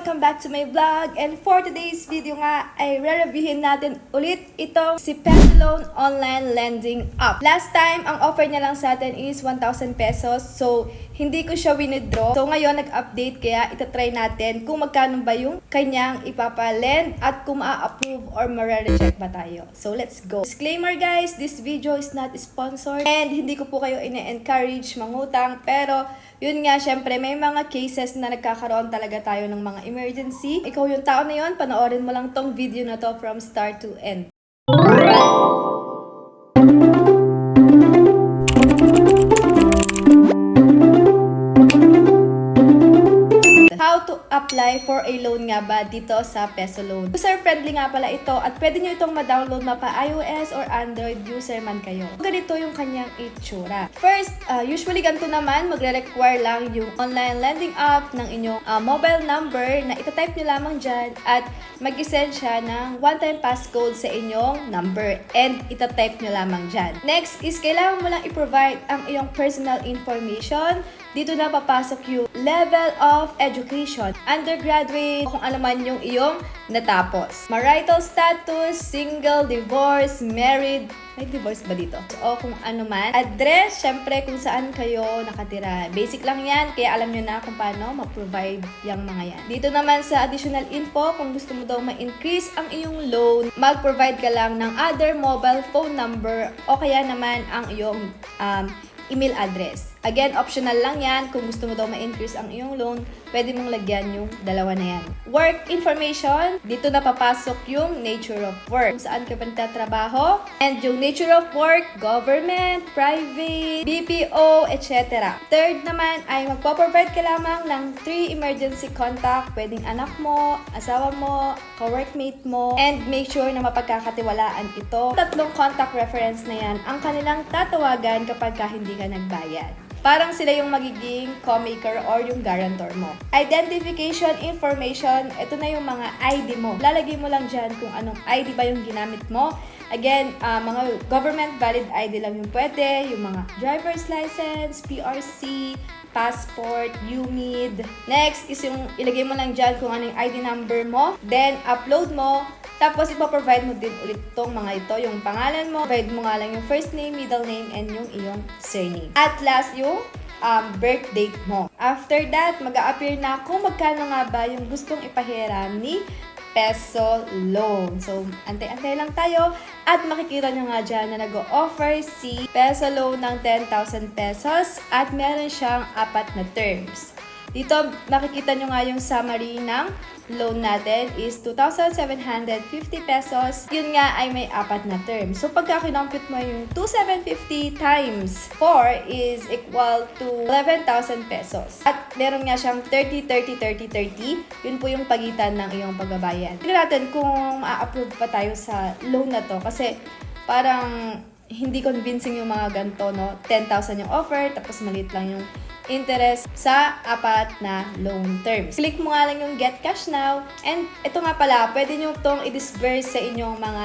Welcome back to my vlog. And for today's video nga ay re-reviewin natin ulit itong si Peso Loan Online Lending App. Last time, ang offer niya lang sa atin is 1,000 pesos. So, hindi ko siya winidraw. So, ngayon nag-update kaya itatry natin kung magkano ba yung kanyang ipapalend at kung ma-approve or ma-reject ba tayo. So, let's go. Disclaimer guys, this video is not sponsored and hindi ko po kayo ine-encourage mangutang. Pero, yun nga, syempre, may mga cases na nagkakaroon talaga tayo ng mga emergency. Ikaw yung tao na yun, panoorin mo lang tong video na to from start to end. How to apply for a loan nga ba dito sa Peso Loan? User-friendly nga pala ito at pwede nyo itong ma-download mapa iOS or Android user man kayo. Ganito yung kanyang itsura. First, usually ganito naman, magre-require lang yung online lending app ng inyong mobile number na itatype nyo lamang dyan at mag-send siya ng one-time passcode sa inyong number and itatype nyo lamang dyan. Next is kailangan mo lang i-provide ang iyong personal information. Dito na papasok yung level of education, undergraduate, kung ano man yung iyong natapos. Marital status, single, divorce, married, may divorce ba dito? O kung ano man. Address, syempre kung saan kayo nakatira. Basic lang yan, kaya alam nyo na kung paano ma-provide yung mga yan. Dito naman sa additional info, kung gusto mo daw ma-increase ang iyong loan, mag-provide ka lang ng other mobile phone number o kaya naman ang iyong email address. Again, optional lang yan. Kung gusto mo daw ma-increase ang iyong loan, pwede mong lagyan yung dalawa na yan. Work information, dito na papasok yung nature of work. Kung saan ka ba nagtatrabaho. And yung nature of work, government, private, BPO, etc. Third naman ay magpo-provide ka lamang ng 3 emergency contact. Pwedeng anak mo, asawa mo, ka-workmate mo, and make sure na mapagkakatiwalaan ito. 3 contact reference na yan ang kanilang tatawagan kapag hindi ka nagbayad. Parang sila yung magiging co-maker or yung guarantor mo. Identification information, ito na yung mga ID mo. Lalagay mo lang dyan kung anong ID ba yung ginamit mo. Again, mga government valid ID lang yung pwede, yung mga driver's license, PRC, passport, UMID. Next is yung ilagay mo lang dyan kung ano yung ID number mo. Then, upload mo. Tapos, ipaprovide mo din ulit itong mga ito, yung pangalan mo. Provide mo nga lang yung first name, middle name, and yung iyong surname. At last, yung birth date mo. After that, mag-a-appear na kung magkano nga ba yung gustong ipahiram ni Peso Loan. So, antay-antay lang tayo at makikita nyo nga dyan na nag-o-offer si Peso Loan ng 10,000 pesos at meron siyang 4 na terms. Dito, makikita nyo nga yung summary ng loan natin is 2,750 pesos. Yun nga ay may 4 na term. So, pagka kinompute mo yung 2,750 times 4 is equal to 11,000 pesos. At meron nga siyang 30, 30, 30, 30. Yun po yung pagitan ng iyong pagbabayad. Tignan natin kung ma-approve pa tayo sa loan na to. Kasi parang hindi convincing yung mga ganito, no? 10,000 yung offer, tapos maliit lang yung interest sa 4 na loan terms. Click mo nga lang yung Get Cash Now. And ito nga pala, pwede nyo itong i-disburse sa inyong mga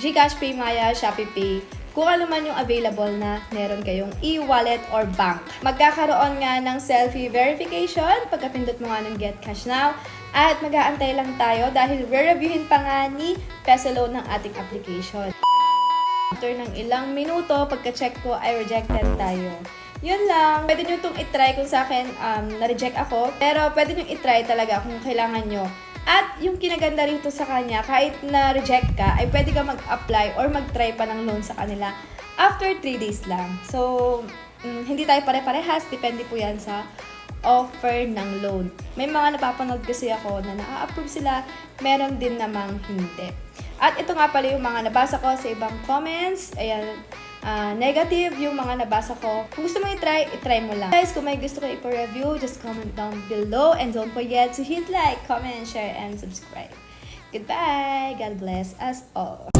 GCash, Paymaya, ShopeePay, kung ano man yung available na meron kayong e-wallet or bank. Magkakaroon nga ng selfie verification pagkapindot mo nga ng Get Cash Now. At mag-aantay lang tayo dahil re-reviewin pa nga ni Peso Loan ng ating application. After ng ilang minuto, pagka-check ko ay rejected tayo. Yun lang. Pwede nyo itong itry kung sa akin na-reject ako. Pero pwede nyo itry talaga kung kailangan nyo. At yung kinaganda rito sa kanya, kahit na-reject ka, ay pwede ka mag-apply or mag-try pa ng loan sa kanila after 3 days lang. So, hindi tayo pare-parehas. Depende po yan sa offer ng loan. May mga napapanood kasi ako na na-approve sila, meron din namang hindi. At ito nga pala yung mga nabasa ko sa ibang comments. Ayan. Negative yung mga nabasa ko. Kung gusto mo i-try mo lang. Guys, kung may gusto ko i-review, just comment down below and don't forget to hit like, comment, share, and subscribe. Goodbye! God bless us all!